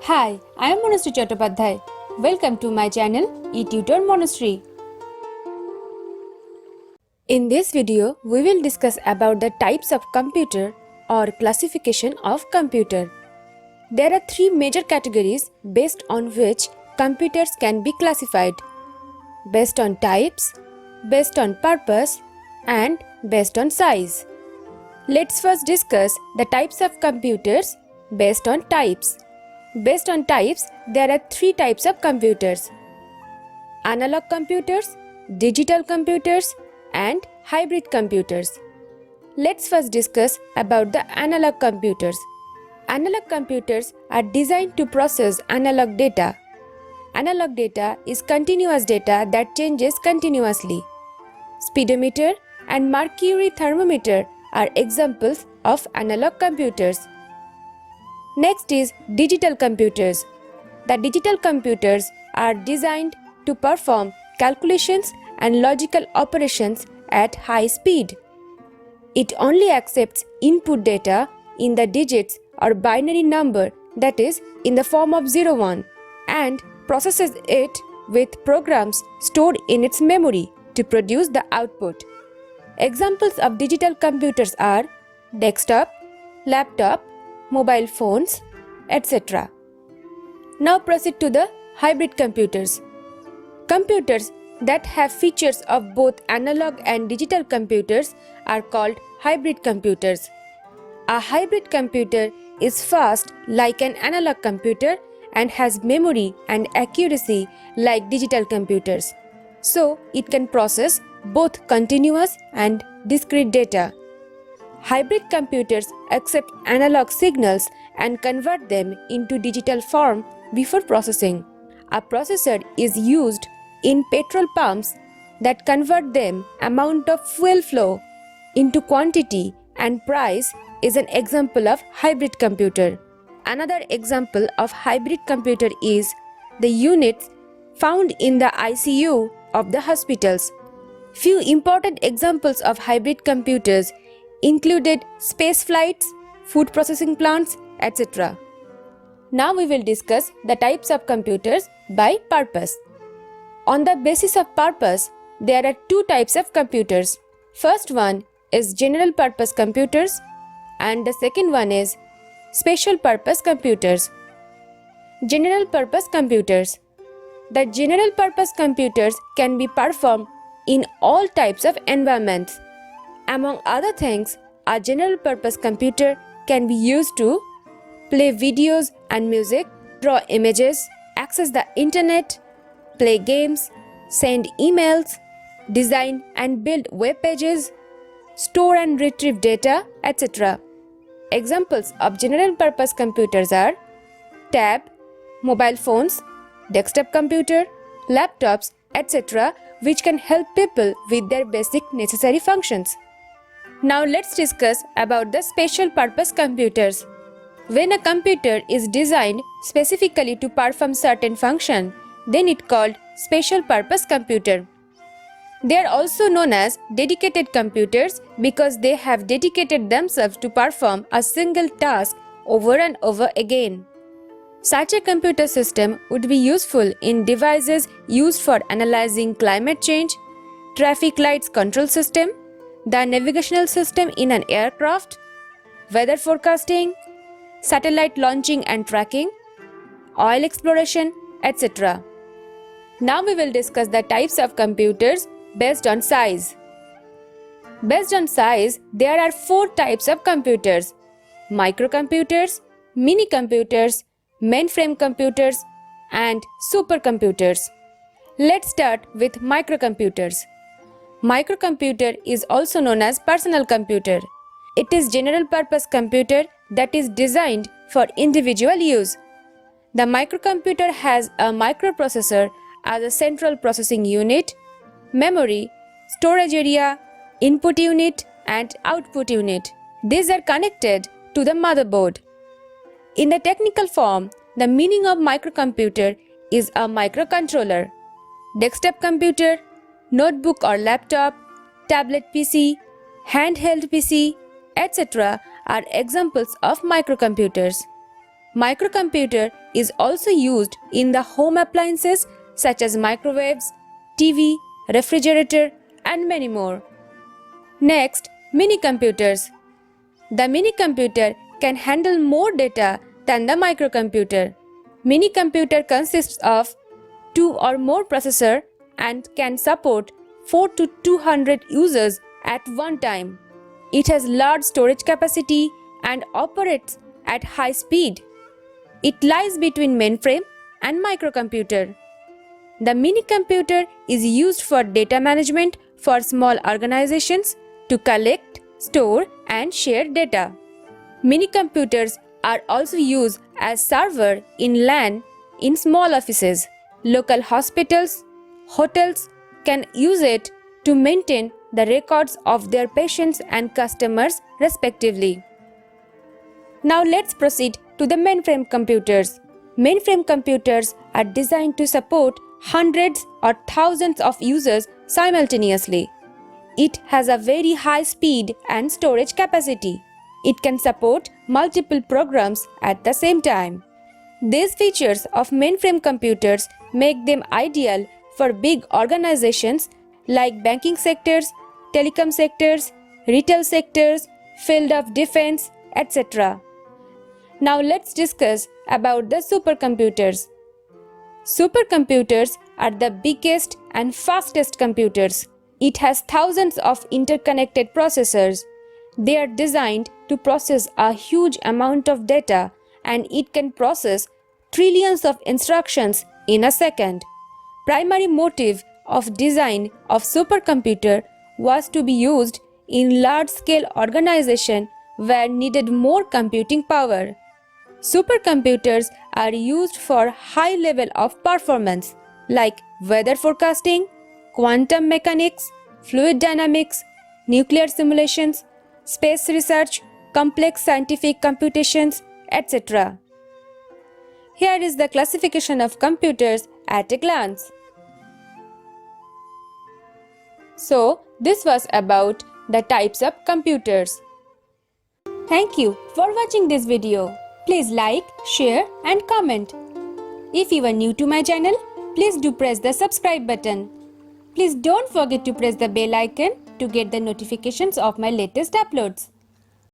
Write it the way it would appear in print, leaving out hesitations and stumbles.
Hi, I am Monasri Chattopadhyay. Welcome to my channel eTutor Monasri. In this video, we will discuss about the types of computer or classification of computer. There are three major categories based on which computers can be classified: based on types, based on purpose, and based on size. Let's first discuss the types of computers based on types. Based on types, there are three types of computers: analog computers, digital computers, and hybrid computers. Let's first discuss about the analog computers. Analog computers are designed to process analog data. Analog data is continuous data that changes continuously. Speedometer and mercury thermometer are examples of analog computers. Next is digital computers. The digital computers are designed to perform calculations and logical operations at high speed. It only accepts input data in the digits or binary number, that is, in the form of 01, and processes it with programs stored in its memory to produce the output. Examples of digital computers are desktop, laptop, mobile phones, etc. Now proceed to the hybrid computers. Computers that have features of both analog and digital computers are called hybrid computers. A hybrid computer is fast like an analog computer and has memory and accuracy like digital computers. So it can process both continuous and discrete data. Hybrid computers accept analog signals and convert them into digital form before processing. A processor is used in petrol pumps that convert them amount of fuel flow into quantity, and price is an example of hybrid computer. Another example of hybrid computer is the units found in the ICU of the hospitals. Few important examples of hybrid computers included space flights, food processing plants, etc. Now we will discuss the types of computers by purpose. On the basis of purpose, there are two types of computers. First one is general purpose computers and the second one is special purpose computers. General purpose computers. The general purpose computers can be performed in all types of environments. Among other things, a general purpose computer can be used to play videos and music, draw images, access the internet, play games, send emails, design and build web pages, store and retrieve data, etc. Examples of general purpose computers are tab, mobile phones, desktop computer, laptops, etc., which can help people with their basic necessary functions. Now let's discuss about the special purpose computers. When a computer is designed specifically to perform certain function, then it called special purpose computer. They are also known as dedicated computers because they have dedicated themselves to perform a single task over and over again. Such a computer system would be useful in devices used for analyzing climate change, traffic lights control system, the navigational system in an aircraft, weather forecasting, satellite launching and tracking, oil exploration, etc. Now we will discuss the types of computers based on size. Based on size, there are four types of computers: microcomputers, mini-computers, mainframe computers, and supercomputers. Let's start with microcomputers. Microcomputer is also known as personal computer. It is general purpose computer that is designed for individual use. The microcomputer has a microprocessor as a central processing unit, memory, storage area, input unit, and output unit. These are connected to the motherboard. In the technical form, the meaning of microcomputer is a microcontroller. Desktop computer, notebook or laptop, tablet PC, handheld PC, etc. are examples of microcomputers. Microcomputer is also used in the home appliances such as microwaves, TV, refrigerator, and many more. Next, mini computers. The mini computer can handle more data than the microcomputer. Mini computer consists of 2 or more processors and can support 4 to 200 users at one time. It has large storage capacity and operates at high speed. It lies between mainframe and microcomputer. The mini computer is used for data management for small organizations to collect, store, and share data. Mini computers are also used as server in LAN in small offices. Local hospitals, hotels can use it to maintain the records of their patients and customers respectively. Now let's proceed to the mainframe computers. Mainframe computers are designed to support hundreds or thousands of users simultaneously. It has a very high speed and storage capacity. It can support multiple programs at the same time. These features of mainframe computers make them ideal for big organizations like banking sectors, telecom sectors, retail sectors, field of defense, etc. Now let's discuss about the supercomputers. Supercomputers are the biggest and fastest computers. It has thousands of interconnected processors. They are designed to process a huge amount of data, and it can process trillions of instructions in a second. Primary motive of design of supercomputer was to be used in large-scale organization where needed more computing power. Supercomputers are used for high level of performance like weather forecasting, quantum mechanics, fluid dynamics, nuclear simulations, space research, complex scientific computations, etc. Here is the classification of computers at a glance. So, this was about the types of computers. Thank you for watching this video. Please like, share and comment. If you are new to my channel, please do press the subscribe button. Please don't forget to press the bell icon to get the notifications of my latest uploads.